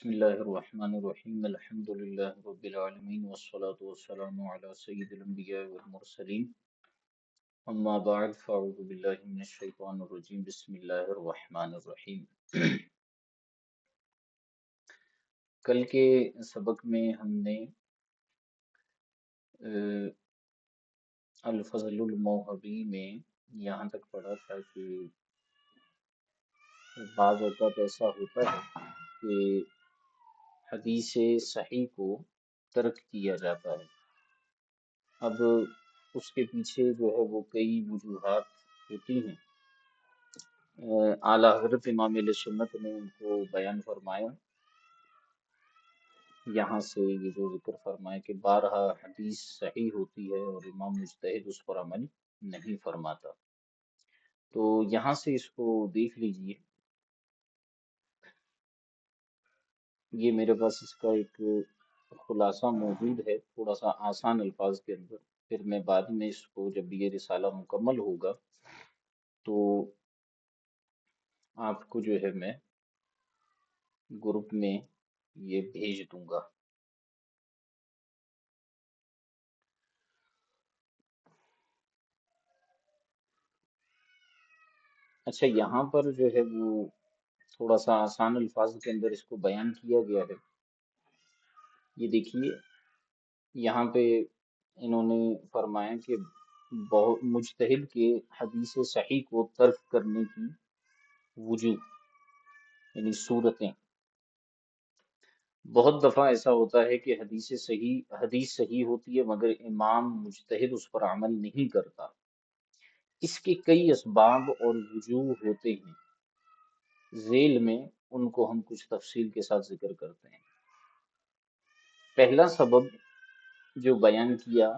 بسم الله الرحمن الرحيم الحمد لله رب العالمين والصلاة والسلام على سيد الأنبياء والمرسلين أما بعد فأعوذ بالله من الشيطان الرجيم بسم الله الرحمن الرحيم کل کے سبق میں ہم نے الفضل الموہبی میں یہاں تک پڑھا تھا کہ بعض اوقات ایسا ہوتا ہے کہ حدیث صحیح کو ترک کیا جاتا ہے. اب اس کے پیچھے جو ہے وہ کئی وجوہات ہوتی ہیں. اعلیٰ حضرت امام علیہ سنت نے ان کو بیان فرمایا. یہاں سے یہ جو ذکر فرمایا کہ بارہا حدیث صحیح ہوتی ہے اور امام مجتہد اس پر عمل نہیں فرماتا. تو یہاں سے اس کو دیکھ لیجئے. یہ میرے پاس اس کا ایک خلاصہ موجود ہے تھوڑا سا آسان الفاظ کے اندر. پھر میں بعد میں اس کو جب یہ رسالہ مکمل ہوگا تو آپ کو جو ہے میں گروپ میں یہ بھیج دوں گا. اچھا یہاں پر جو ہے وہ تھوڑا سا آسان الفاظ کے اندر اس کو بیان کیا گیا ہے. یہ دیکھیے یہاں پہ انہوں نے فرمایا کہ بہت مجتہد کے حدیث صحیح کو ترک کرنے کی وجوہ یعنی صورتیں. بہت دفعہ ایسا ہوتا ہے کہ حدیث صحیح ہوتی ہے مگر امام مجتہد اس پر عمل نہیں کرتا. اس کے کئی اسباب اور وجوہ ہوتے ہیں. ذیل میں ان کو ہم کچھ تفصیل کے ساتھ ذکر کرتے ہیں. پہلا سبب جو بیان کیا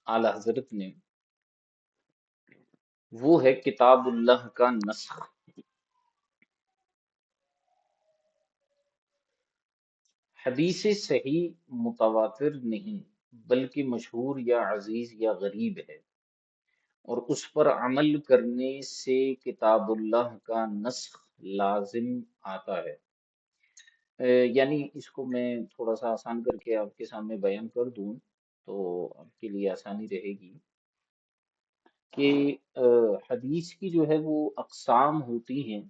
اعلی حضرت نے وہ ہے کتاب اللہ کا نسخ. حدیث صحیح متواتر نہیں بلکہ مشہور یا عزیز یا غریب ہے اور اس پر عمل کرنے سے کتاب اللہ کا نسخ لازم آتا ہے. یعنی اس کو میں تھوڑا سا آسان کر کے آپ کے سامنے بیان کر دوں تو آپ کے لیے آسانی رہے گی کہ حدیث کی جو ہے وہ اقسام ہوتی ہیں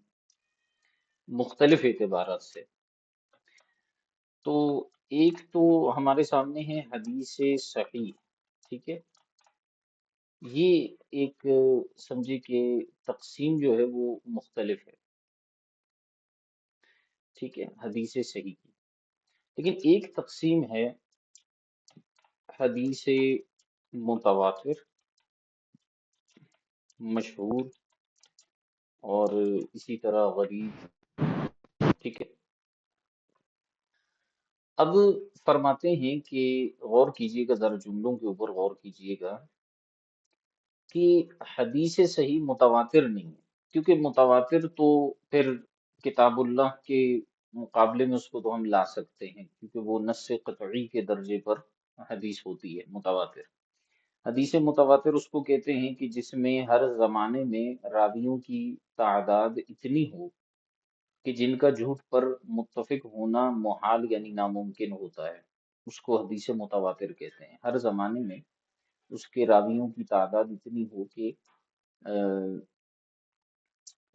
مختلف اعتبارات سے. تو ایک تو ہمارے سامنے ہے حدیث صحیح. ٹھیک ہے، یہ ایک سمجھے کہ تقسیم جو ہے وہ مختلف ہے. ٹھیک ہے، حدیث صحیح کی. لیکن ایک تقسیم ہے حدیث متواتر، مشہور اور اسی طرح غریب. ٹھیک ہے، اب فرماتے ہیں کہ غور کیجئے گا، ذرا جملوں کے اوپر غور کیجئے گا کہ حدیث صحیح متواتر نہیں ہے کیونکہ متواتر تو پھر کتاب اللہ کے مقابلے میں اس کو تو ہم لا سکتے ہیں کیونکہ وہ نص قطعی کے درجے پر حدیث ہوتی ہے متواتر. حدیث متواتر اس کو کہتے ہیں کہ جس میں ہر زمانے میں راویوں کی تعداد اتنی ہو کہ جن کا جھوٹ پر متفق ہونا محال یعنی ناممکن ہوتا ہے. اس کو حدیث متواتر کہتے ہیں. ہر زمانے میں اس کے راویوں کی تعداد اتنی ہو کہ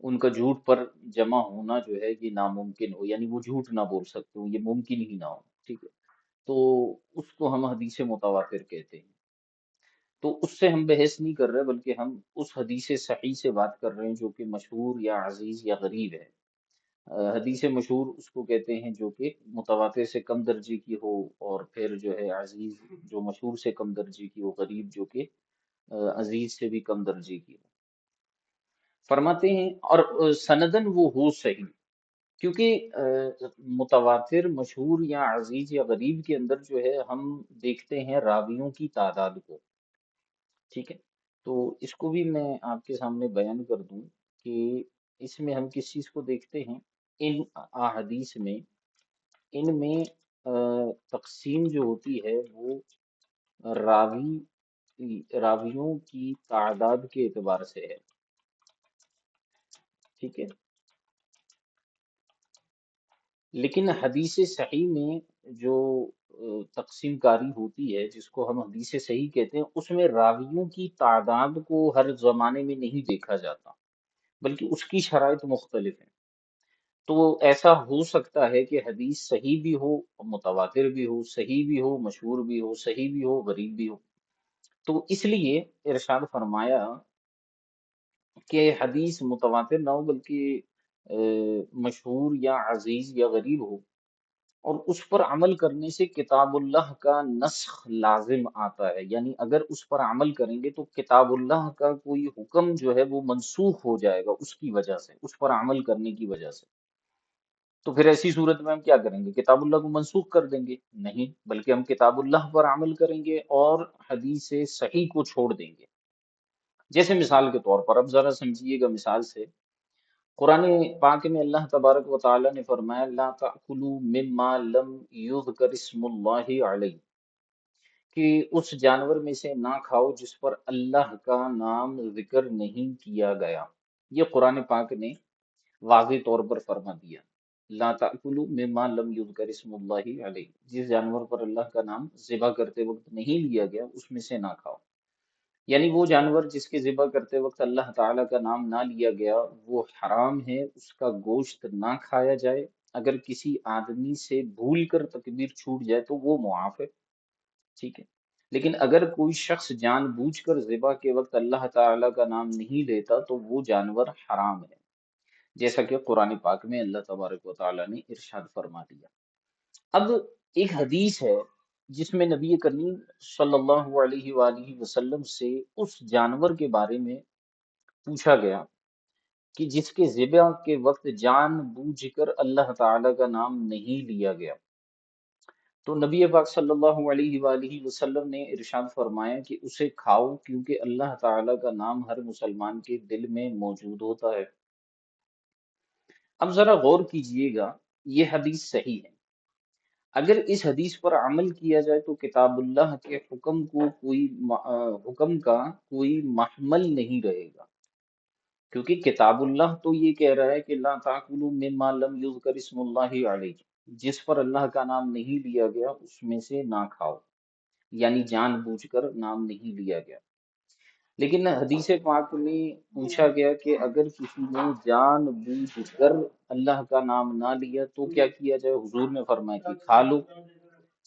ان کا جھوٹ پر جمع ہونا جو ہے یہ ناممکن ہو، یعنی وہ جھوٹ نہ بول سکتے ہو، یہ ممکن ہی نہ ہو. ٹھیک ہے، تو اس کو ہم حدیث متواتر کہتے ہیں. تو اس سے ہم بحث نہیں کر رہے بلکہ ہم اس حدیث صحیح سے بات کر رہے ہیں جو کہ مشہور یا عزیز یا غریب ہے. حدیث مشہور اس کو کہتے ہیں جو کہ متواتر سے کم درجے کی ہو، اور پھر جو ہے عزیز جو مشہور سے کم درجے کی ہو، غریب جو کہ عزیز سے بھی کم درجے کی ہو. فرماتے ہیں اور سندن وہ ہو صحیح کیونکہ متواتر، مشہور یا عزیز یا غریب کے اندر جو ہے ہم دیکھتے ہیں راویوں کی تعداد کو. ٹھیک ہے، تو اس کو بھی میں آپ کے سامنے بیان کر دوں کہ اس میں ہم کس چیز کو دیکھتے ہیں. ان احادیث میں ان میں تقسیم جو ہوتی ہے وہ راویوں کی تعداد کے اعتبار سے ہے. ٹھیک ہے، لیکن حدیث صحیح میں جو تقسیم کاری ہوتی ہے، جس کو ہم حدیث صحیح کہتے ہیں، اس میں راویوں کی تعداد کو ہر زمانے میں نہیں دیکھا جاتا، بلکہ اس کی شرائط مختلف ہیں۔ تو ایسا ہو سکتا ہے کہ حدیث صحیح بھی ہو، متواتر بھی ہو، صحیح بھی ہو، مشہور بھی ہو، صحیح بھی ہو، غریب بھی ہو۔ تو اس لیے ارشاد فرمایا کہ حدیث متواتر نہ ہو، بلکہ مشہور یا عزیز یا غریب ہو، اور اس پر عمل کرنے سے کتاب اللہ کا نسخ لازم آتا ہے، یعنی اگر اس پر عمل کریں گے تو کتاب اللہ کا کوئی حکم جو ہے وہ منسوخ ہو جائے گا، اس کی وجہ سے، اس پر عمل کرنے کی وجہ سے۔ تو پھر ایسی صورت میں ہم کیا کریں گے؟ کتاب اللہ کو منسوخ کر دیں گے؟ نہیں، بلکہ ہم کتاب اللہ پر عمل کریں گے اور حدیث صحیح کو چھوڑ دیں گے۔ جیسے مثال کے طور پر اب ذرا سمجھیے گا مثال سے، قرآن پاک میں اللہ تبارک و تعالی نے فرمایا لا تأکلوا مما لم یذکر اسم اللہ علیہ، کہ اس جانور میں سے نہ کھاؤ جس پر اللہ کا نام ذکر نہیں کیا گیا۔ یہ قرآن پاک نے واضح طور پر فرما دیا، لا تأکلوا مما لم یذکر اسم اللہ علیہ، جس جانور پر اللہ کا نام ذبح کرتے وقت نہیں لیا گیا اس میں سے نہ کھاؤ۔ یعنی وہ جانور جس کے ذبح کرتے وقت اللہ تعالیٰ کا نام نہ لیا گیا وہ حرام ہے، اس کا گوشت نہ کھایا جائے۔ اگر کسی آدمی سے بھول کر تکبیر چھوٹ جائے تو وہ معاف ہے، ٹھیک ہے، لیکن اگر کوئی شخص جان بوجھ کر ذبح کے وقت اللہ تعالیٰ کا نام نہیں لیتا تو وہ جانور حرام ہے، جیسا کہ قرآن پاک میں اللہ تبارک و تعالیٰ نے ارشاد فرما دیا۔ اب ایک حدیث ہے جس میں نبی کریم صلی اللہ علیہ وآلہ وسلم سے اس جانور کے بارے میں پوچھا گیا کہ جس کے ذبح کے وقت جان بوجھ کر اللہ تعالی کا نام نہیں لیا گیا، تو نبی پاک صلی اللہ علیہ وآلہ وسلم نے ارشاد فرمایا کہ اسے کھاؤ، کیونکہ اللہ تعالی کا نام ہر مسلمان کے دل میں موجود ہوتا ہے۔ اب ذرا غور کیجئے گا، یہ حدیث صحیح ہے، اگر اس حدیث پر عمل کیا جائے تو کتاب اللہ کے حکم کا کوئی محمل نہیں رہے گا، کیونکہ کتاب اللہ تو یہ کہہ رہا ہے کہ لا تاکلوا مما لم یذکر اسم اللہ علیہ، جس پر اللہ کا نام نہیں لیا گیا اس میں سے نہ کھاؤ، یعنی جان بوجھ کر نام نہیں لیا گیا۔ لیکن حدیث پاک میں پوچھا گیا کہ اگر کسی نے جان بوجھ کر اللہ کا نام نہ لیا تو کیا کیا جائے؟ حضور نے فرمایا کہ کھا لو،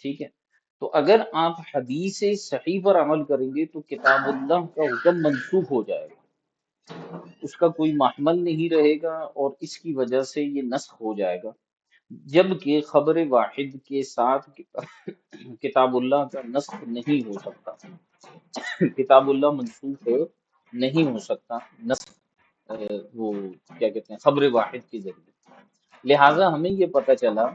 ٹھیک ہے۔ تو اگر آپ حدیث صحیح پر عمل کریں گے تو کتاب اللہ کا حکم منسوخ ہو جائے گا، اس کا کوئی محمل نہیں رہے گا اور اس کی وجہ سے یہ نسخ ہو جائے گا، جبکہ خبر واحد کے ساتھ کتاب اللہ کا نسخ نہیں ہو سکتا، کتاب اللہ منسوخ نہیں ہو سکتا نسخ وہ کیا کہتے ہیں خبر واحد کے ذریعے۔ لہٰذا ہمیں یہ پتہ چلا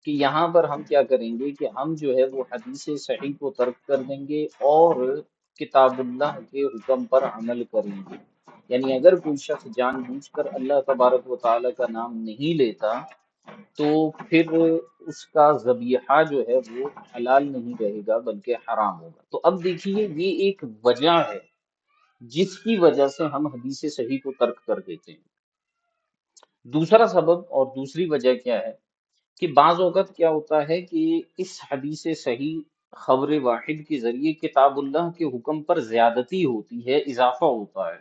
کہ یہاں پر ہم کیا کریں گے کہ ہم جو ہے وہ حدیث صحیح کو ترک کر دیں گے اور کتاب اللہ کے حکم پر عمل کریں گے۔ یعنی اگر کوئی شخص جان بوجھ کر اللہ تبارک و تعالیٰ کا نام نہیں لیتا تو پھر اس کا ذبیحہ جو ہے وہ حلال نہیں رہے گا بلکہ حرام ہوگا۔ تو اب دیکھیے یہ ایک وجہ ہے جس کی وجہ سے ہم حدیث صحیح کو ترک کر دیتے ہیں۔ دوسرا سبب اور دوسری وجہ کیا ہے کہ بعض اوقات کیا ہوتا ہے کہ اس حدیث صحیح خبر واحد کے ذریعے کتاب اللہ کے حکم پر زیادتی ہوتی ہے، اضافہ ہوتا ہے،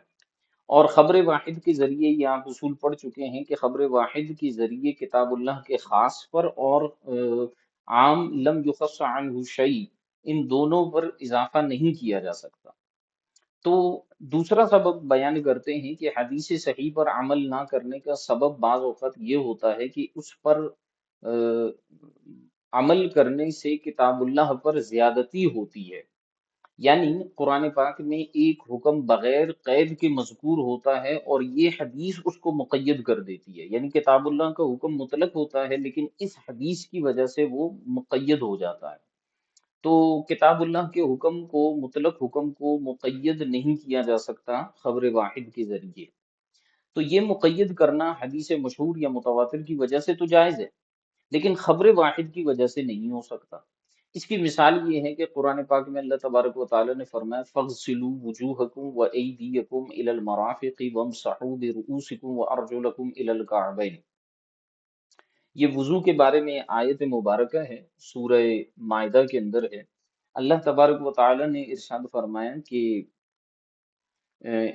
اور خبر واحد کے ذریعے یہ آپ اصول پڑھ چکے ہیں کہ خبر واحد کے ذریعے کتاب اللہ کے خاص پر اور عام لم یخص عنہ شیء، ان دونوں پر اضافہ نہیں کیا جا سکتا۔ تو دوسرا سبب بیان کرتے ہیں کہ حدیث صحیح پر عمل نہ کرنے کا سبب بعض اوقات یہ ہوتا ہے کہ اس پر آ، عمل کرنے سے کتاب اللہ پر زیادتی ہوتی ہے، یعنی قرآن پاک میں ایک حکم بغیر قید کے مذکور ہوتا ہے اور یہ حدیث اس کو مقید کر دیتی ہے، یعنی کتاب اللہ کا حکم مطلق ہوتا ہے لیکن اس حدیث کی وجہ سے وہ مقید ہو جاتا ہے۔ تو کتاب اللہ کے حکم کو، مطلق حکم کو مقید نہیں کیا جا سکتا خبر واحد کے ذریعے، تو یہ مقید کرنا حدیث مشہور یا متواتر کی وجہ سے تو جائز ہے، لیکن خبر واحد کی وجہ سے نہیں ہو سکتا۔ اس کی مثال یہ ہے کہ قرآن پاک میں اللہ تبارک و تعالی نے فرمایا فَاغْسِلُوا وُجُوهَكُمْ وَأَيْدِيَكُمْ إِلَى الْمَرَافِقِ وَامْسَحُوا بِرُؤُوسِكُمْ وَأَرْجُلَكُمْ إِلَى الْكَعْبَيْنِ، یہ وضو کے بارے میں آیت مبارکہ ہے، سورہ مائدہ کے اندر ہے۔ اللہ تبارک و تعالی نے ارشاد فرمایا کہ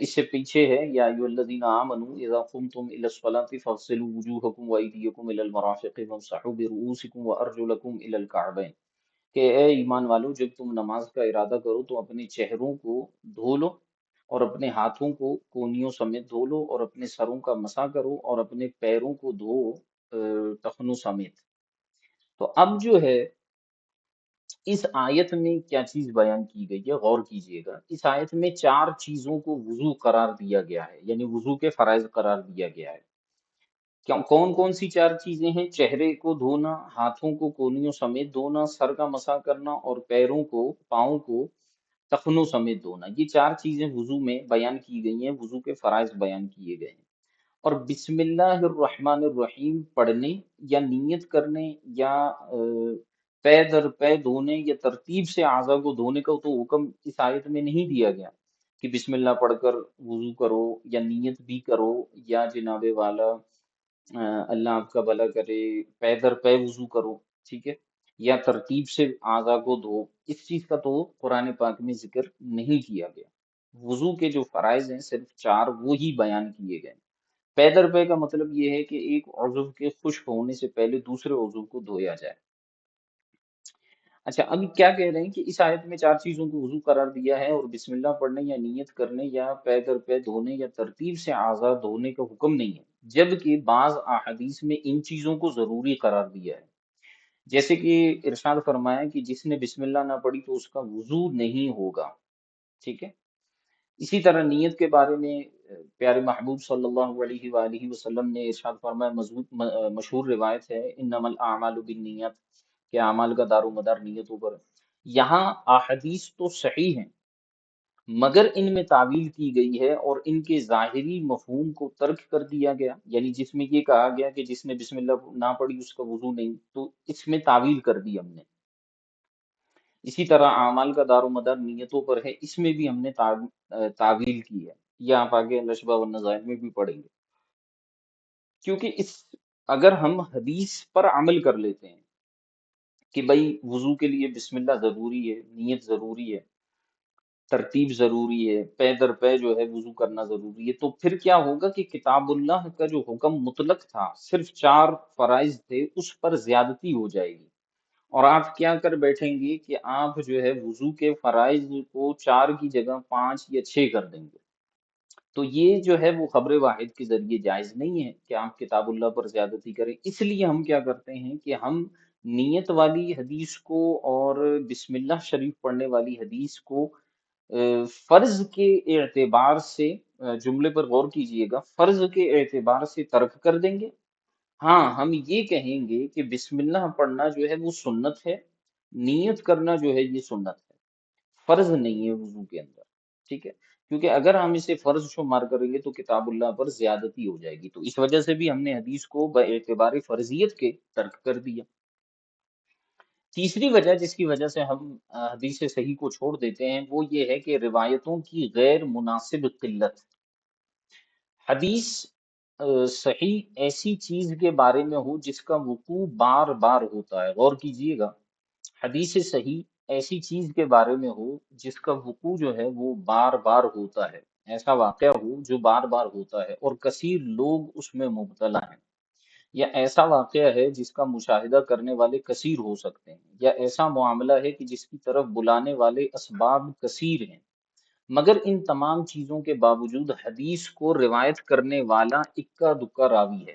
اس سے پیچھے ہے، یا ایھا الذین آمنوا اذا قمتم الی الصلاۃ فاغسلوا وجوہکم وایدیکم الی المرافق وامسحوا برؤوسکم وارجلکم الی الکعبین، کہ اے ایمان والو، جب تم نماز کا ارادہ کرو تو اپنے چہروں کو دھو لو اور اپنے ہاتھوں کو کونیوں سمیت دھو لو اور اپنے سروں کا مسح کرو اور اپنے پیروں کو دھو ٹخنوں سمیت۔ تو اب جو ہے اس آیت میں کیا چیز بیان کی گئی ہے، غور کیجئے گا۔ اس آیت میں چار چیزوں کو وضو قرار دیا گیا ہے، یعنی وضو کے فرائض قرار دیا گیا ہے۔ کون کون سی چار چیزیں ہیں؟ چہرے کو دھونا، ہاتھوں کو کونیوں سمیت دھونا، سر کا مسح کرنا اور پیروں کو، پاؤں کو ٹخنوں سمیت دھونا۔ یہ چار چیزیں وضو میں بیان کی گئی ہیں، وضو کے فرائض بیان کیے گئے ہیں۔ اور بسم اللہ الرحمن الرحیم پڑھنے یا نیت کرنے یا پے در پے دھونے یا ترتیب سے اعضاء کو دھونے کا تو حکم اس آیت میں نہیں دیا گیا کہ بسم اللہ پڑھ کر وضو کرو یا نیت بھی کرو یا جناب والا اللہ آپ کا بھلا کرے پے در پے وضو کرو، ٹھیک ہے، یا ترتیب سے اعضاء کو دھو۔ اس چیز کا تو قرآن پاک میں ذکر نہیں کیا گیا۔ وضو کے جو فرائض ہیں صرف چار، وہی بیان کیے گئے۔ پے در پے کا مطلب یہ ہے کہ ایک عضو کے خشک ہونے سے پہلے دوسرے عضو کو دھویا جائے۔ اچھا، اب کیا کہہ رہے ہیں کہ اس آیت میں چار چیزوں کو وضو قرار دیا ہے اور بسم اللہ پڑھنے یا نیت کرنے یا پے در پے دھونے یا ترتیب سے اعضاء دھونے کا حکم نہیں ہے، جبکہ بعض احادیث میں ان چیزوں کو ضروری قرار دیا ہے، جیسے کہ ارشاد فرمایا کہ جس نے بسم اللہ نہ پڑھی تو اس کا وضو نہیں ہوگا، ٹھیک ہے۔ اسی طرح نیت کے بارے میں پیارے محبوب صلی اللہ علیہ وآلہ وسلم نے ارشاد فرمایا، مشہور روایت ہے، انما الاعمال بالنیات، کہ اعمال کا دار و مدار نیتوں پر ہے۔ یہاں احادیث تو صحیح ہیں مگر ان میں تعویل کی گئی ہے اور ان کے ظاہری مفہوم کو ترک کر دیا گیا، یعنی جس میں یہ کہا گیا کہ جس نے بسم اللہ نہ پڑھی اس کا وضو نہیں، تو اس میں تعویل کر دی ہم نے۔ اسی طرح اعمال کا دار و مدار نیتوں پر ہے، اس میں بھی ہم نے تعویل کی ہے، یہ آپ آگے الاشباح والنظائر میں بھی پڑھیں گے۔ کیونکہ اگر ہم حدیث پر عمل کر لیتے ہیں کہ بھئی وضو کے لیے بسم اللہ ضروری ہے، نیت ضروری ہے، ترتیب ضروری ہے، پے در پے جو ہے وضو کرنا ضروری ہے، تو پھر کیا ہوگا کہ کتاب اللہ کا جو حکم مطلق تھا، صرف چار فرائض تھے، اس پر زیادتی ہو جائے گی، اور آپ کیا کر بیٹھیں گے کہ آپ جو ہے وضو کے فرائض کو چار کی جگہ 5 یا 6 کر دیں گے۔ تو یہ جو ہے وہ خبر واحد کے ذریعے جائز نہیں ہے کہ آپ کتاب اللہ پر زیادتی کریں۔ اس لیے ہم کیا کرتے ہیں کہ ہم نیت والی حدیث کو اور بسم اللہ شریف پڑھنے والی حدیث کو فرض کے اعتبار سے، جملے پر غور کیجئے گا، فرض کے اعتبار سے ترک کر دیں گے۔ ہاں، ہم یہ کہیں گے کہ بسم اللہ پڑھنا جو ہے وہ سنت ہے، نیت کرنا جو ہے یہ سنت ہے، فرض نہیں ہے وضو کے اندر، ٹھیک ہے، کیونکہ اگر ہم اسے فرض شمار کریں گے تو کتاب اللہ پر زیادتی ہو جائے گی، تو اس وجہ سے بھی ہم نے حدیث کو باعتبار فرضیت کے ترک کر دیا۔ تیسری وجہ جس کی وجہ سے ہم حدیث صحیح کو چھوڑ دیتے ہیں وہ یہ ہے کہ روایتوں کی غیر مناسب قلت۔ حدیث صحیح ایسی چیز کے بارے میں ہو جس کا وقوع بار بار ہوتا ہے، غور کیجئے گا، حدیث صحیح ایسی چیز کے بارے میں ہو جس کا وقوع جو ہے وہ بار بار ہوتا ہے، ایسا واقعہ ہو جو بار بار ہوتا ہے اور کثیر لوگ اس میں مبتلا ہیں، یا ایسا واقعہ ہے جس کا مشاہدہ کرنے والے کثیر ہو سکتے ہیں، یا ایسا معاملہ ہے کہ جس کی طرف بلانے والے اسباب کثیر ہیں، مگر ان تمام چیزوں کے باوجود حدیث کو روایت کرنے والا اکا دکا راوی ہے،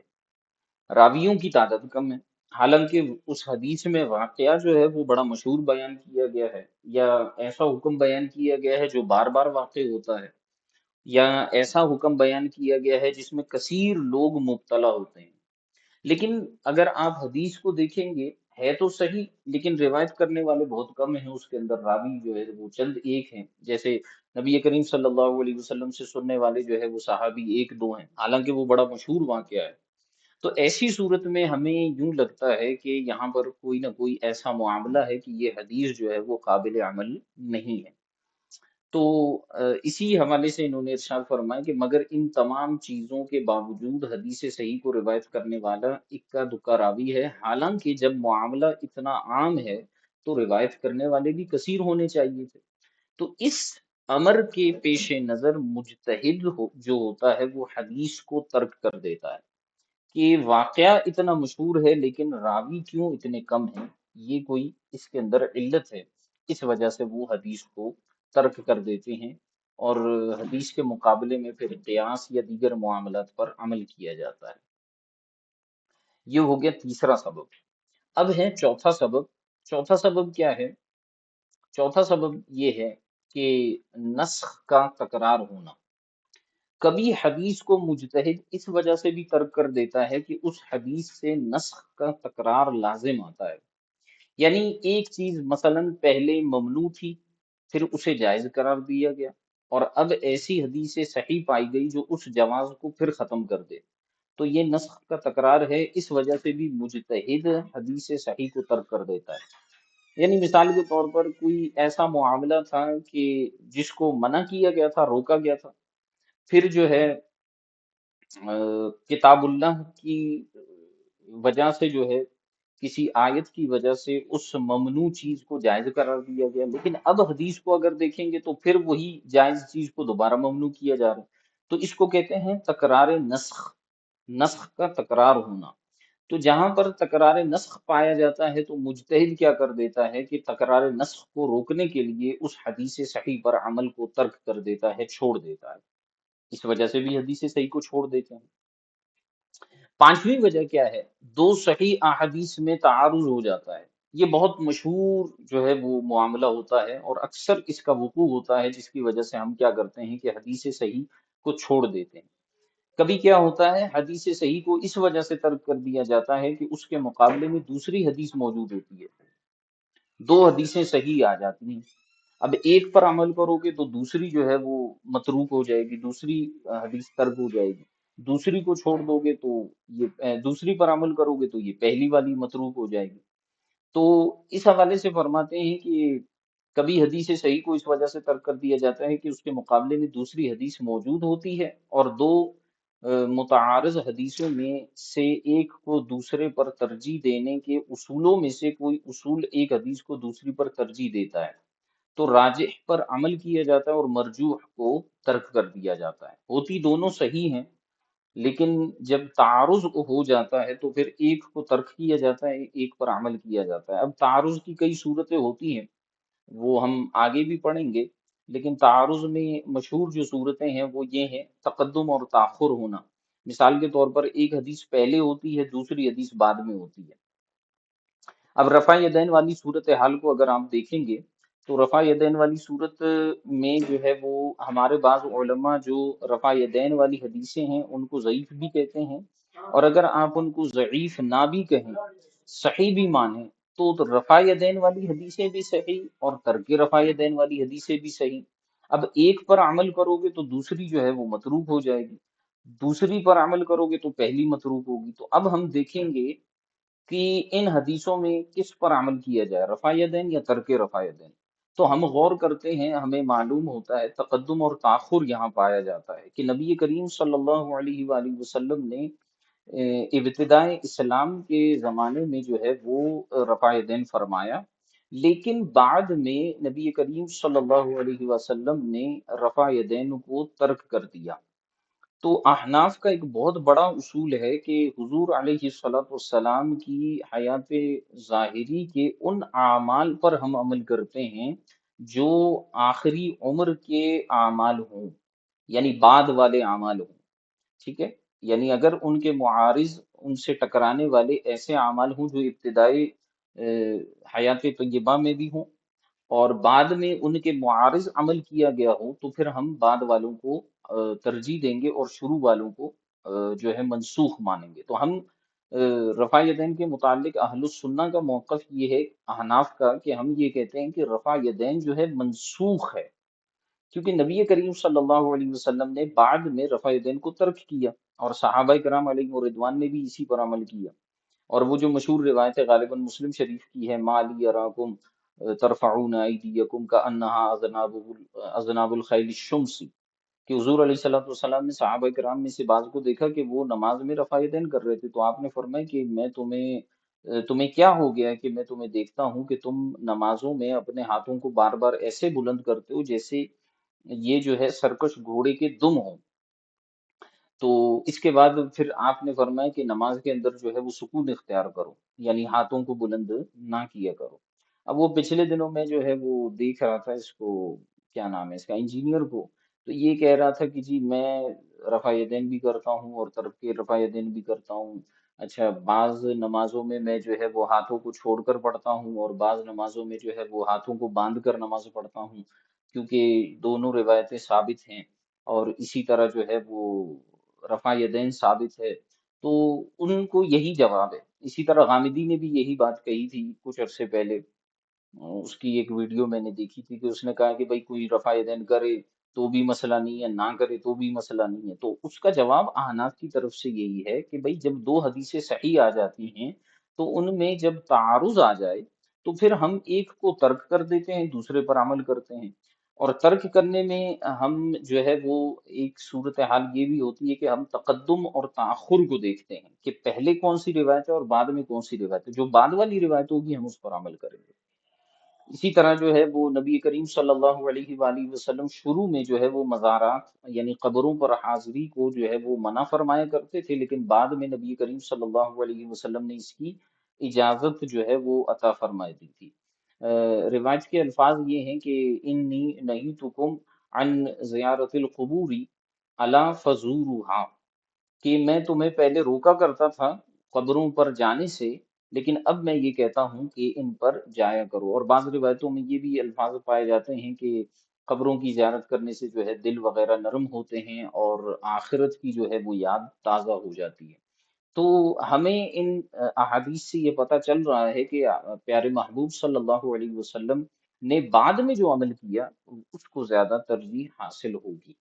راویوں کی تعداد کم ہے، حالانکہ اس حدیث میں واقعہ جو ہے وہ بڑا مشہور بیان کیا گیا ہے، یا ایسا حکم بیان کیا گیا ہے جو بار بار واقع ہوتا ہے، یا ایسا حکم بیان کیا گیا ہے جس میں کثیر لوگ مبتلا ہوتے ہیں۔ لیکن اگر آپ حدیث کو دیکھیں گے ہے تو صحیح، لیکن روایت کرنے والے بہت کم ہیں، اس کے اندر راوی جو ہے وہ چند ایک ہیں، جیسے نبی کریم صلی اللہ علیہ وسلم سے سننے والے جو ہے وہ صحابی ایک دو ہیں، حالانکہ وہ بڑا مشہور واقعہ ہے۔ تو ایسی صورت میں ہمیں یوں لگتا ہے کہ یہاں پر کوئی نہ کوئی ایسا معاملہ ہے کہ یہ حدیث جو ہے وہ قابل عمل نہیں ہے۔ تو اسی حوالے سے انہوں نے ارشاد فرمایا کہ مگر ان تمام چیزوں کے باوجود حدیث صحیح کو روایت کرنے والا اکا دکا راوی ہے، حالانکہ جب معاملہ اتنا عام ہے تو روایت کرنے والے بھی کثیر ہونے چاہیے تھے۔ تو اس امر کے پیش نظر مجتہد جو ہوتا ہے وہ حدیث کو ترک کر دیتا ہے کہ واقعہ اتنا مشہور ہے لیکن راوی کیوں اتنے کم ہیں، یہ کوئی اس کے اندر علت ہے، اس وجہ سے وہ حدیث کو ترک کر دیتے ہیں اور حدیث کے مقابلے میں پھر قیاس یا دیگر معاملات پر عمل کیا جاتا ہے۔ یہ ہو گیا تیسرا سبب۔ اب ہے چوتھا سبب۔ چوتھا سبب کیا ہے؟ چوتھا سبب یہ ہے کہ نسخ کا تکرار ہونا۔ کبھی حدیث کو مجتہد اس وجہ سے بھی ترک کر دیتا ہے کہ اس حدیث سے نسخ کا تکرار لازم آتا ہے۔ یعنی ایک چیز مثلا پہلے ممنوع تھی، پھر اسے جائز قرار دیا گیا، اور اب ایسی حدیث صحیح پائی گئی جو اس جواز کو پھر ختم کر دے، تو یہ نسخ کا تکرار ہے، اس وجہ سے بھی مجتہد حدیث صحیح کو ترک کر دیتا ہے۔ یعنی مثال کے طور پر کوئی ایسا معاملہ تھا کہ جس کو منع کیا گیا تھا، روکا گیا تھا، پھر جو ہے کتاب اللہ کی وجہ سے جو ہے کسی آیت کی وجہ سے اس ممنوع چیز کو جائز قرار دیا گیا، لیکن اب حدیث کو اگر دیکھیں گے تو پھر وہی جائز چیز کو دوبارہ ممنوع کیا جا رہا ہے، تو اس کو کہتے ہیں تکرار نسخ، نسخ کا تکرار ہونا۔ تو جہاں پر تکرار نسخ پایا جاتا ہے تو مجتہد کیا کر دیتا ہے کہ تکرار نسخ کو روکنے کے لیے اس حدیث صحیح پر عمل کو ترک کر دیتا ہے، چھوڑ دیتا ہے، اس وجہ سے بھی حدیث صحیح کو چھوڑ دیتے ہیں۔ پانچویں وجہ کیا ہے؟ دو صحیح احادیث میں تعارض ہو جاتا ہے۔ یہ بہت مشہور جو ہے وہ معاملہ ہوتا ہے اور اکثر اس کا وقوع ہوتا ہے، جس کی وجہ سے ہم کیا کرتے ہیں کہ حدیث صحیح کو چھوڑ دیتے ہیں۔ کبھی کیا ہوتا ہے حدیث صحیح کو اس وجہ سے ترک کر دیا جاتا ہے کہ اس کے مقابلے میں دوسری حدیث موجود ہوتی ہے، دو حدیثیں صحیح آ جاتی ہیں، اب ایک پر عمل کرو گے تو دوسری جو ہے وہ متروک ہو جائے گی، دوسری حدیث ترک ہو جائے گی، دوسری کو چھوڑ دو گے تو یہ دوسری پر عمل کرو گے تو یہ پہلی والی متروک ہو جائے گی۔ تو اس حوالے سے فرماتے ہیں کہ کبھی حدیث صحیح کو اس وجہ سے ترک کر دیا جاتا ہے کہ اس کے مقابلے میں دوسری حدیث موجود ہوتی ہے اور دو متعارض حدیثوں میں سے ایک کو دوسرے پر ترجیح دینے کے اصولوں میں سے کوئی اصول ایک حدیث کو دوسری پر ترجیح دیتا ہے، تو راجح پر عمل کیا جاتا ہے اور مرجوح کو ترک کر دیا جاتا ہے۔ ہوتی دونوں صحیح ہیں، لیکن جب تعارض ہو جاتا ہے تو پھر ایک کو ترک کیا جاتا ہے، ایک پر عمل کیا جاتا ہے۔ اب تعارض کی کئی صورتیں ہوتی ہیں، وہ ہم آگے بھی پڑھیں گے، لیکن تعارض میں مشہور جو صورتیں ہیں وہ یہ ہیں تقدم اور تاخر ہونا۔ مثال کے طور پر ایک حدیث پہلے ہوتی ہے، دوسری حدیث بعد میں ہوتی ہے۔ اب رفع یدین والی صورت حال کو اگر آپ دیکھیں گے تو رفع یدین والی صورت میں جو ہے وہ ہمارے بعض علماء جو رفع یدین والی حدیثیں ہیں ان کو ضعیف بھی کہتے ہیں، اور اگر آپ ان کو ضعیف نہ بھی کہیں، صحیح بھی مانیں، تو رفع یدین والی حدیثیں بھی صحیح اور ترک رفع یدین والی حدیثیں بھی صحیح۔ اب ایک پر عمل کرو گے تو دوسری جو ہے وہ متروک ہو جائے گی، دوسری پر عمل کرو گے تو پہلی متروک ہوگی۔ تو اب ہم دیکھیں گے کہ ان حدیثوں میں کس پر عمل کیا جائے، رفع یدین یا ترک رفع یدین۔ تو ہم غور کرتے ہیں، ہمیں معلوم ہوتا ہے تقدم اور تاخر یہاں پایا جاتا ہے کہ نبی کریم صلی اللہ علیہ وآلہ وسلم نے ابتدائے اسلام کے زمانے میں جو ہے وہ رفع یدین فرمایا، لیکن بعد میں نبی کریم صلی اللہ علیہ وسلم نے رفع یدین کو ترک کر دیا۔ تو احناف کا ایک بہت بڑا اصول ہے کہ حضور علیہ الصلوۃ والسلام کی حیات ظاہری کے ان اعمال پر ہم عمل کرتے ہیں جو آخری عمر کے اعمال ہوں، یعنی بعد والے اعمال ہوں، ٹھیک ہے؟ یعنی اگر ان کے معارض، ان سے ٹکرانے والے ایسے اعمال ہوں جو ابتدائی حیات طیبہ میں بھی ہوں اور بعد میں ان کے معارض عمل کیا گیا ہو، تو پھر ہم بعد والوں کو ترجیح دیں گے اور شروع والوں کو جو ہے منسوخ مانیں گے۔ تو ہم رفع یدین کے متعلق اہل السنہ کا موقف یہ ہے احناف کا کہ ہم یہ کہتے ہیں کہ رفع یدین جو ہے منسوخ ہے، کیونکہ نبی کریم صلی اللہ علیہ وسلم نے بعد میں رفع یدین کو ترک کیا اور صحابہ کرام علیہ رضوان نے بھی اسی پر عمل کیا۔ اور وہ جو مشہور روایت ہے غالباً مسلم شریف کی ہے، ما لی اراکم ترفعون ایدیکم کأنہا اذناب الخیل الشمس، کہ حضور علیہ الصلوۃ والسلام نے صحابہ کرام میں سے بعض کو دیکھا کہ وہ نماز میں رفع یدین کر رہے تھے، تو آپ نے فرمایا کہ میں تمہیں کیا ہو گیا ہے کہ میں تمہیں دیکھتا ہوں کہ تم نمازوں میں اپنے ہاتھوں کو بار بار ایسے بلند کرتے ہو جیسے یہ جو ہے سرکش گھوڑے کے دم ہوں۔ تو اس کے بعد پھر آپ نے فرمایا کہ نماز کے اندر جو ہے وہ سکون اختیار کرو، یعنی ہاتھوں کو بلند نہ کیا کرو۔ اب وہ پچھلے دنوں میں جو ہے وہ دیکھ رہا تھا اس کو، کیا نام ہے اس کا، انجینئر کو، تو یہ کہہ رہا تھا کہ جی میں رفع یدین بھی کرتا ہوں اور ترک کے رفع یدین بھی کرتا ہوں۔ اچھا، بعض نمازوں میں میں جو ہے وہ ہاتھوں کو چھوڑ کر پڑھتا ہوں، اور بعض نمازوں میں جو ہے وہ ہاتھوں کو باندھ کر نماز پڑھتا ہوں، کیونکہ دونوں روایتیں ثابت ہیں، اور اسی طرح جو ہے وہ رفع یدین ثابت ہے۔ تو ان کو یہی جواب ہے۔ اسی طرح غامدی نے بھی یہی بات کہی تھی کچھ عرصے پہلے، اس کی ایک ویڈیو میں نے دیکھی تھی کہ اس نے کہا کہ بھائی کوئی رفع یدین کرے تو بھی مسئلہ نہیں ہے، نہ کرے تو بھی مسئلہ نہیں ہے۔ تو اس کا جواب احناف کی طرف سے یہی ہے کہ بھائی جب دو حدیثیں صحیح آ جاتی ہیں تو ان میں جب تعارض آ جائے تو پھر ہم ایک کو ترک کر دیتے ہیں، دوسرے پر عمل کرتے ہیں۔ اور ترک کرنے میں ہم جو ہے وہ ایک صورتحال یہ بھی ہوتی ہے کہ ہم تقدم اور تاخر کو دیکھتے ہیں کہ پہلے کون سی روایت ہے اور بعد میں کون سی روایت ہے، جو بعد والی روایت ہوگی ہم اس پر عمل کریں گے۔ اسی طرح جو ہے وہ نبی کریم صلی اللہ علیہ وآلہ وسلم شروع میں جو ہے وہ مزارات یعنی قبروں پر حاضری کو جو ہے وہ منع فرمایا کرتے تھے، لیکن بعد میں نبی کریم صلی اللہ علیہ وسلم نے اس کی اجازت جو ہے وہ عطا فرمائی دی تھی۔ روایت کے الفاظ یہ ہیں کہ انی نہیتکم عن زیارت القبور الا فزورها، کہ میں تمہیں پہلے روکا کرتا تھا قبروں پر جانے سے، لیکن اب میں یہ کہتا ہوں کہ ان پر جایا کرو۔ اور بعض روایتوں میں یہ بھی الفاظ پائے جاتے ہیں کہ قبروں کی زیارت کرنے سے جو ہے دل وغیرہ نرم ہوتے ہیں اور آخرت کی جو ہے وہ یاد تازہ ہو جاتی ہے۔ تو ہمیں ان احادیث سے یہ پتہ چل رہا ہے کہ پیارے محبوب صلی اللہ علیہ وسلم نے بعد میں جو عمل کیا اس کو زیادہ ترجیح حاصل ہوگی۔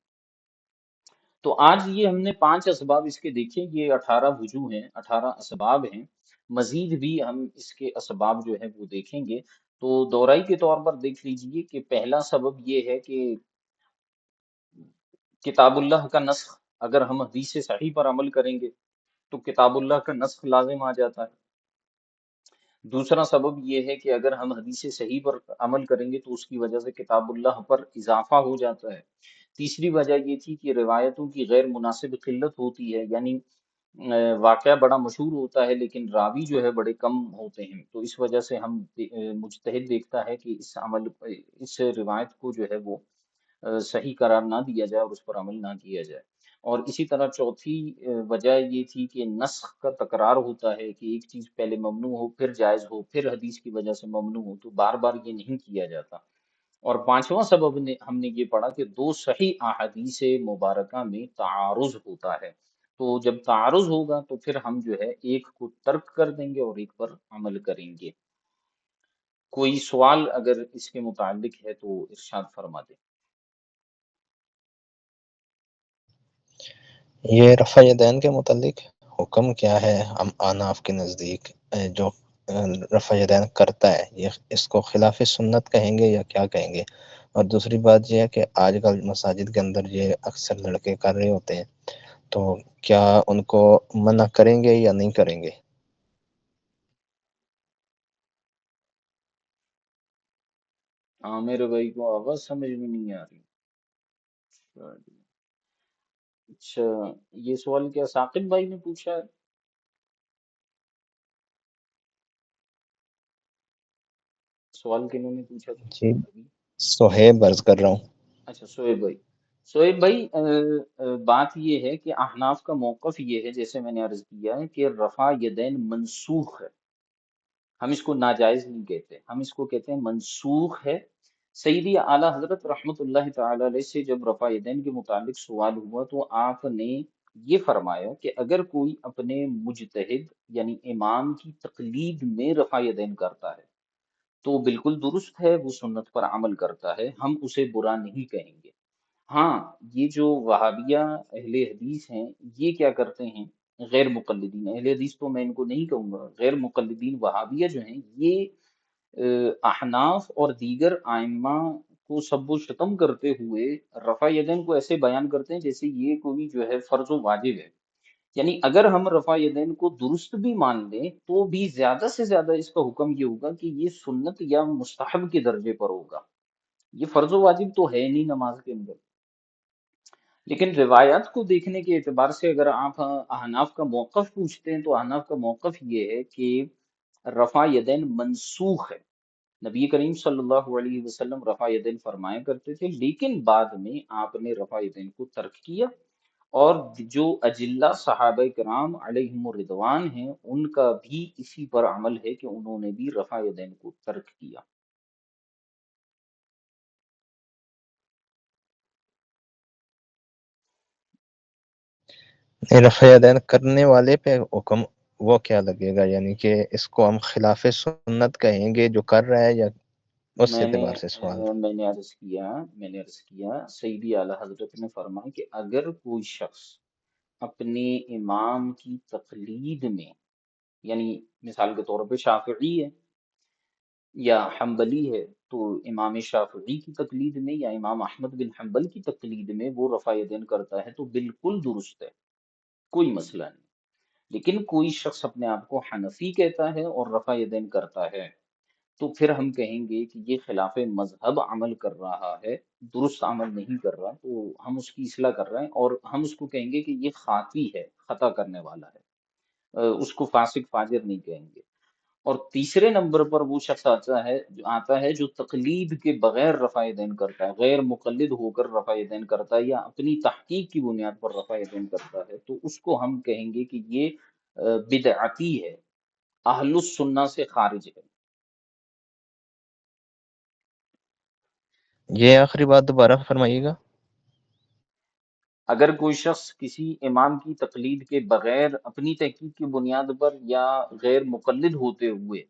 تو آج یہ ہم نے 5 اسباب اس کے دیکھے، یہ 18 وجوہ ہیں، 18 اسباب ہیں، مزید بھی ہم اس کے اسباب جو ہیں وہ دیکھیں گے۔ تو دورائی کے طور پر دیکھ لیجئے کہ پہلا سبب یہ ہے کہ کتاب اللہ کا نسخ، اگر ہم حدیث صحیح پر عمل کریں گے تو کتاب اللہ کا نسخ لازم آ جاتا ہے۔ دوسرا سبب یہ ہے کہ اگر ہم حدیث صحیح پر عمل کریں گے تو اس کی وجہ سے کتاب اللہ پر اضافہ ہو جاتا ہے۔ تیسری وجہ یہ تھی کہ روایتوں کی غیر مناسب قلت ہوتی ہے، یعنی واقعہ بڑا مشہور ہوتا ہے لیکن راوی جو ہے بڑے کم ہوتے ہیں، تو اس وجہ سے مجتہد دیکھتا ہے کہ اس روایت کو جو ہے وہ صحیح قرار نہ دیا جائے اور اس پر عمل نہ کیا جائے۔ اور اسی طرح چوتھی وجہ یہ تھی کہ نسخ کا تکرار ہوتا ہے کہ ایک چیز پہلے ممنوع ہو پھر جائز ہو پھر حدیث کی وجہ سے ممنوع ہو، تو بار بار یہ نہیں کیا جاتا۔ اور پانچواں سبب ہم نے یہ پڑھا کہ دو صحیح احادیث مبارکہ میں تعارض ہوتا ہے، تو جب تعارض ہوگا تو پھر ہم جو ہے ایک کو ترک کر دیں گے اور ایک پر عمل کریں گے۔ کوئی سوال اگر اس کے متعلق ہے تو ارشاد فرما دیں۔ یہ رفع یدین کے متعلق حکم کیا ہے ہم آناف کے نزدیک؟ جو رفع یدین کرتا ہے یہ اس کو خلاف سنت کہیں گے یا کیا کہیں گے؟ اور دوسری بات یہ ہے کہ آج کل مساجد کے اندر یہ اکثر لڑکے کر رہے ہوتے ہیں، تو کیا ان کو منع کریں گے یا نہیں کریں گے؟ عامر بھائی کو آواز سمجھ میں نہیں آ رہی؟ اچھا، یہ سوال کیا ثاقب بھائی نے پوچھا ہے؟ سوال کنہوں نے پوچھا تھا جی ابھی؟ سہیب عرض کر رہا ہوں۔ اچھا، سہیب بھائی، سہیب بھائی بات یہ ہے کہ احناف کا موقف یہ ہے جیسے میں نے عرض کیا ہے کہ رفع یدین منسوخ ہے، ہم اس کو ناجائز نہیں کہتے، ہم اس کو کہتے ہیں منسوخ ہے۔ سیدی اعلیٰ حضرت رحمت اللہ تعالی علیہ سے جب رفع یدین کے متعلق سوال ہوا تو آپ نے یہ فرمایا کہ اگر کوئی اپنے مجتہد یعنی امام کی تقلید میں رفع یدین کرتا ہے تو بالکل درست ہے، وہ سنت پر عمل کرتا ہے، ہم اسے برا نہیں کہیں گے۔ ہاں، یہ جو وہابیہ اہل حدیث ہیں یہ کیا کرتے ہیں، غیر مقلدین اہل حدیث تو میں ان کو نہیں کہوں گا، غیر مقلدین وہابیہ جو ہیں یہ احناف اور دیگر ائمہ کو سب و شتم کرتے ہوئے رفع یدین کو ایسے بیان کرتے ہیں جیسے یہ کوئی جو ہے فرض و واجب ہے. یعنی اگر ہم رفع یدین کو درست بھی مان لیں تو بھی زیادہ سے زیادہ اس کا حکم یہ ہوگا کہ یہ سنت یا مستحب کے درجے پر ہوگا. یہ فرض و واجب تو ہے نہیں نماز کے اندر. لیکن روایات کو دیکھنے کے اعتبار سے اگر آپ احناف کا موقف پوچھتے ہیں تو احناف کا موقف یہ ہے کہ رفع یدین منسوخ ہے. نبی کریم صلی اللہ علیہ وسلم رفع یدین فرمایا کرتے تھے، لیکن بعد میں آپ نے رفع یدین کو ترک کیا. اور جو اجلہ صحابہ کرام علیہم الرضوان ہیں ان کا بھی اسی پر عمل ہے کہ انہوں نے بھی رفع یدین کو ترک کیا. رفع یدین کرنے والے پہ حکم وہ کیا لگے گا، یعنی کہ اس کو ہم خلاف سنت کہیں گے جو کر رہا ہے، یا اس میں نے اعتبار سے سوال؟ میں نے عرض کیا سیدی اعلیٰ حضرت نے فرمایا کہ اگر کوئی شخص اپنے امام کی تقلید میں، یعنی مثال کے طور پہ شافعی ہے یا حنبلی ہے، تو امام شافعی کی تقلید میں یا امام احمد بن حنبل کی تقلید میں وہ رفع یدین کرتا ہے تو بالکل درست ہے، کوئی مسئلہ نہیں. لیکن کوئی شخص اپنے آپ کو حنفی کہتا ہے اور رفع یدین کرتا ہے تو پھر ہم کہیں گے کہ یہ خلاف مذہب عمل کر رہا ہے، درست عمل نہیں کر رہا، تو ہم اس کی اصلاح کر رہے ہیں اور ہم اس کو کہیں گے کہ یہ خاطی ہے، خطا کرنے والا ہے. اس کو فاسق فاجر نہیں کہیں گے. اور تیسرے نمبر پر وہ شخص آتا ہے جو تقلید کے بغیر رفع دین کرتا ہے، غیر مقلد ہو کر رفع دین کرتا ہے یا اپنی تحقیق کی بنیاد پر رفع دین کرتا ہے، تو اس کو ہم کہیں گے کہ یہ بدعتی ہے، اہل السنہ سے خارج ہے. یہ آخری بات دوبارہ فرمائیے گا. اگر کوئی شخص کسی امام کی تقلید کے بغیر اپنی تحقیق کی بنیاد پر یا غیر مقلد ہوتے ہوئے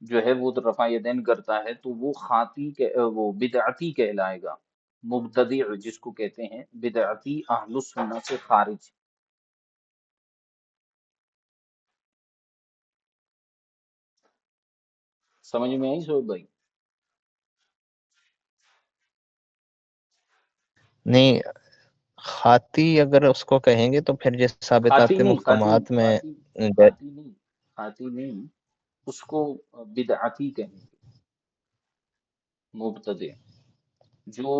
جو ہے وہ رفع یدین کرتا ہے تو وہ وہ بدعتی کہلائے گا، مبتدع جس کو کہتے ہیں، بدعتی اہل السنہ سے خارج. سمجھ میں آئی شعیب بھائی؟ نہیں، خاطی اگر اس کو کہیں گے تو پھر جس خاطی ثابتات نہیں، خاطی محکمات میں خاطی خاطی نہیں، خاطی نہیں، اس کو بدعتی کہیں گے، مبتدع جو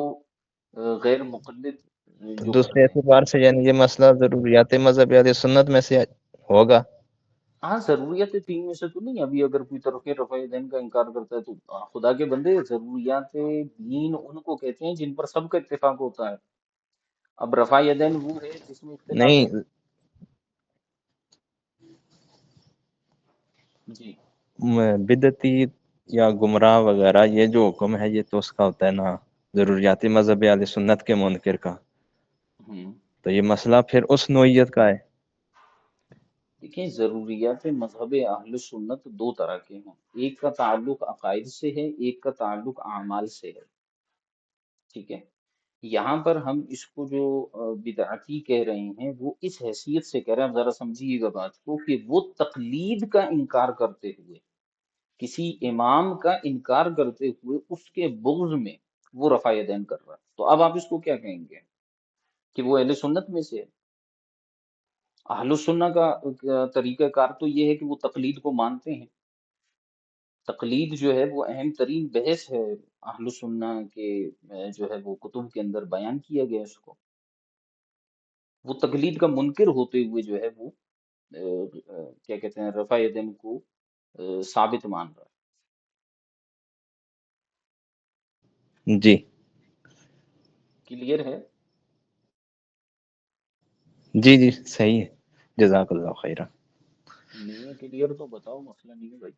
غیر مقلد جو دوسرے کرتے ہیں. اعتبار سے یعنی یہ مسئلہ ضروریات مذہب یا سنت میں سے ہوگا. ہاں ضروریات تین میں سے تو نہیں. ابھی اگر کوئی ترک رفع دین کا انکار کرتا ہے تو خدا کے بندے، ضروریات دین ان کو کہتے ہیں جن پر سب کا اتفاق ہوتا ہے. اب رفع یدین وہ ہے جس میں اختلاف ہے. نہیں، جی. بدعتی یا گمراہ وغیرہ یہ جو حکم ہے یہ تو اس کا ہوتا ہے نا، ضروریاتی مذہب اہل سنت کے منکر کا. ہوں. تو یہ مسئلہ پھر اس نوعیت کا ہے. دیکھیں ضروریات مذہب اہل سنت دو طرح کے ہیں، ایک کا تعلق عقائد سے ہے، ایک کا تعلق اعمال سے ہے. ٹھیک ہے. یہاں پر ہم اس کو جو بدعتی کہہ رہے ہیں وہ اس حیثیت سے کہہ رہے ہیں، اب ذرا سمجھیے گا بات کو، کہ وہ تقلید کا انکار کرتے ہوئے، کسی امام کا انکار کرتے ہوئے اس کے بغض میں وہ رفع یدین کر رہا ہے، تو اب آپ اس کو کیا کہیں گے کہ وہ اہل سنت میں سے ہے؟ اہل السنہ کا طریقہ کار تو یہ ہے کہ وہ تقلید کو مانتے ہیں. تقلید جو ہے وہ اہم ترین بحث ہے اہل السنہ کے، جو ہے وہ کتب کے اندر بیان کیا گیا اس کو. وہ تقلید کا منکر ہوتے ہوئے جو ہے وہ کیا کہتے ہیں، رفع یدین کو ثابت مان رہا جی ہے. کلیئر ہے؟ جی جی صحیح ہے. جزاک اللہ خیرہ. نہیں ہے کلیئر تو بتاؤ، مسئلہ نہیں ہے بھائی.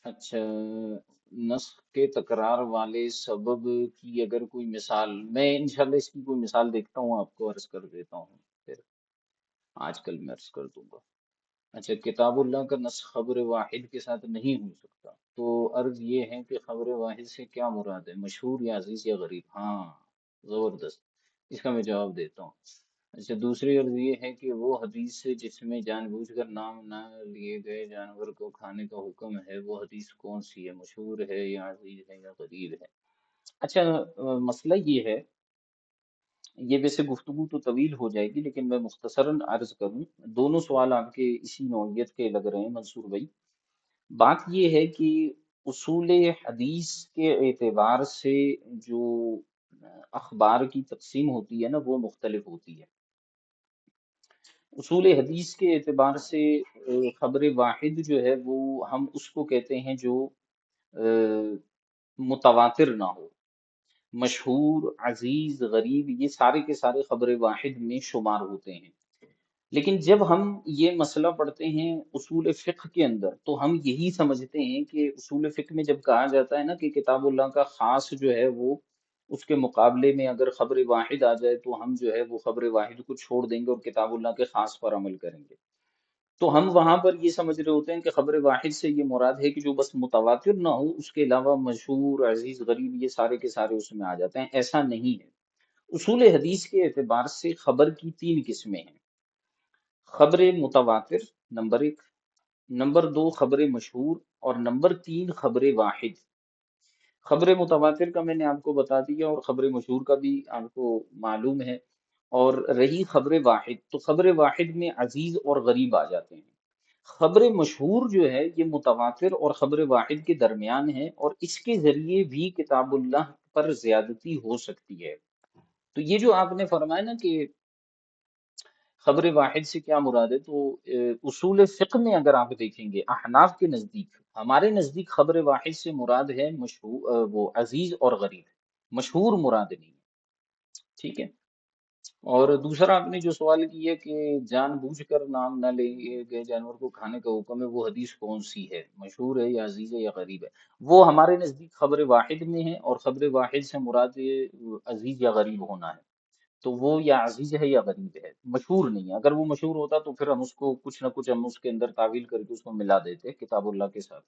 اچھا، نسخ کے تکرار والے سبب کی اگر کوئی مثال، میں انشاءاللہ اس کی کوئی مثال دیکھتا ہوں، آپ کو عرض کر دیتا ہوں، پھر آج کل میں عرض کر دوں گا. اچھا، کتاب اللہ کا نسخ خبر واحد کے ساتھ نہیں ہو سکتا، تو عرض یہ ہے کہ خبر واحد سے کیا مراد ہے، مشہور یا عزیز یا غریب؟ ہاں، زبردست. اس کا میں جواب دیتا ہوں. اچھا، دوسری عرض یہ ہے کہ وہ حدیث سے جس میں جان بوجھ کر نام نہ لیے گئے جانور کو کھانے کا حکم ہے، وہ حدیث کون سی ہے؟ مشہور ہے یا عزیز ہے یا غریب ہے؟ اچھا، مسئلہ یہ ہے، یہ ویسے گفتگو تو طویل ہو جائے گی لیکن میں مختصراً عرض کروں، دونوں سوال آپ کے اسی نوعیت کے لگ رہے ہیں منصور بھائی۔ بات یہ ہے کہ اصول حدیث کے اعتبار سے جو اخبار کی تقسیم ہوتی ہے نا وہ مختلف ہوتی ہے۔ اصول حدیث کے اعتبار سے خبر واحد جو ہے وہ ہم اس کو کہتے ہیں جو متواتر نہ ہو، مشہور، عزیز، غریب، یہ سارے کے سارے خبر واحد میں شمار ہوتے ہیں۔ لیکن جب ہم یہ مسئلہ پڑھتے ہیں اصول فقہ کے اندر تو ہم یہی سمجھتے ہیں کہ اصول فقہ میں جب کہا جاتا ہے نا کہ کتاب اللہ کا خاص جو ہے وہ اس کے مقابلے میں اگر خبر واحد آ جائے تو ہم جو ہے وہ خبر واحد کو چھوڑ دیں گے اور کتاب اللہ کے خاص پر عمل کریں گے، تو ہم وہاں پر یہ سمجھ رہے ہوتے ہیں کہ خبر واحد سے یہ مراد ہے کہ جو بس متواتر نہ ہو، اس کے علاوہ مشہور، عزیز، غریب، یہ سارے کے سارے اس میں آ جاتے ہیں۔ ایسا نہیں ہے۔ اصول حدیث کے اعتبار سے خبر کی تین قسمیں ہیں: خبر متواتر نمبر ایک، نمبر دو خبر مشہور، اور نمبر تین خبر واحد۔ خبر متواتر کا میں نے آپ کو بتا دیا اور خبر مشہور کا بھی آپ کو معلوم ہے، اور رہی خبر واحد تو خبر واحد میں عزیز اور غریب آ جاتے ہیں۔ خبر مشہور جو ہے یہ متواتر اور خبر واحد کے درمیان ہے، اور اس کے ذریعے بھی کتاب اللہ پر زیادتی ہو سکتی ہے۔ تو یہ جو آپ نے فرمایا نا کہ خبر واحد سے کیا مراد ہے، تو اصول فقہ میں اگر آپ دیکھیں گے احناف کے نزدیک، ہمارے نزدیک خبر واحد سے مراد ہے مشہور، وہ عزیز اور غریب، مشہور مراد نہیں ہے، ٹھیک ہے۔ اور دوسرا آپ نے جو سوال کیا کہ جان بوجھ کر نام نہ لیے گئے جانور کو کھانے کا حکم ہے، وہ حدیث کون سی ہے؟ مشہور ہے یا عزیز ہے یا غریب ہے؟ وہ ہمارے نزدیک خبر واحد میں ہے، اور خبر واحد سے مراد یہ عزیز یا غریب ہونا ہے، تو وہ یا عزیز ہے یا غریب ہے، مشہور نہیں ہے۔ اگر وہ مشہور ہوتا تو پھر ہم اس کو کچھ نہ کچھ ہم اس کے اندر تعویل کر کے اس کو ملا دیتے کتاب اللہ کے ساتھ،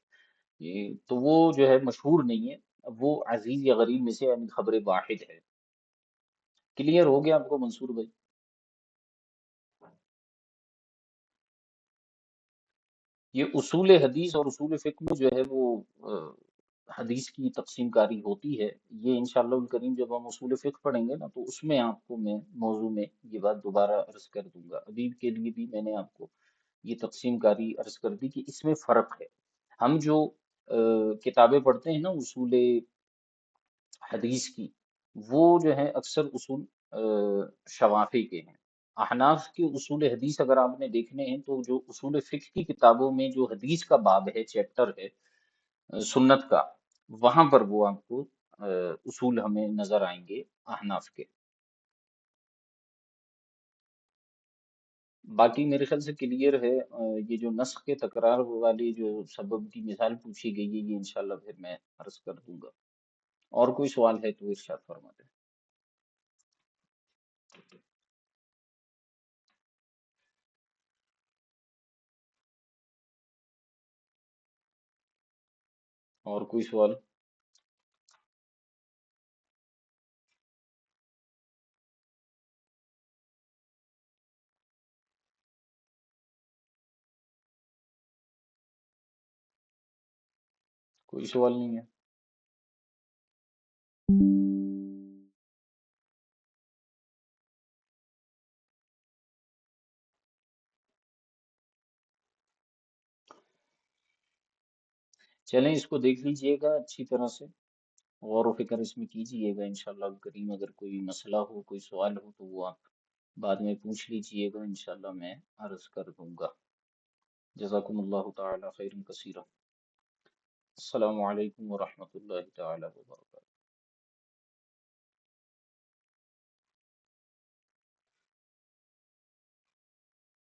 یہ تو وہ جو ہے مشہور نہیں ہے، وہ عزیز یا غریب میں سے یعنی خبر واحد ہے۔ کلیئر ہو گیا آپ کو منصور بھائی؟ یہ اصول حدیث اور اصول فقہ میں جو ہے وہ حدیث کی تقسیم کاری ہوتی ہے، یہ انشاءاللہ الکریم جب ہم اصول فقہ پڑھیں گے نا تو اس میں آپ کو میں موضوع میں یہ بات دوبارہ عرض کر دوں گا، ابھی کے لیے بھی میں نے آپ کو یہ تقسیم کاری عرض کر دی کہ اس میں فرق ہے۔ ہم جو کتابیں پڑھتے ہیں نا اصول حدیث کی، وہ جو ہے اکثر اصول شوافی کے ہیں۔ احناف کے اصول حدیث اگر آپ نے دیکھنے ہیں تو جو اصول فقہ کی کتابوں میں جو حدیث کا باب ہے، چیپٹر ہے سنت کا، وہاں پر وہ آپ کو اصول ہمیں نظر آئیں گے احناف کے۔ باقی میرے خیال سے کلیئر ہے۔ یہ جو نسخ کے تکرار والی جو سبب کی مثال پوچھی گئی ہے یہ انشاءاللہ پھر میں عرض کر دوں گا۔ اور کوئی سوال ہے تو ارشاد فرماتے ہیں۔ اور کوئی سوال؟ کوئی سوال نہیں ہے؟ چلیں اس کو دیکھ لیجئے گا اچھی طرح سے، غور و فکر اس میں کیجئے گا انشاءاللہ کریم۔ اگر کوئی مسئلہ ہو، کوئی سوال ہو تو وہ آپ بعد میں پوچھ لیجئے گا، انشاءاللہ میں عرض کر دوں گا۔ جزاکم اللہ تعالی خیر کثیرا۔ السلام علیکم ورحمۃ اللہ تعالی وبرکاتہ۔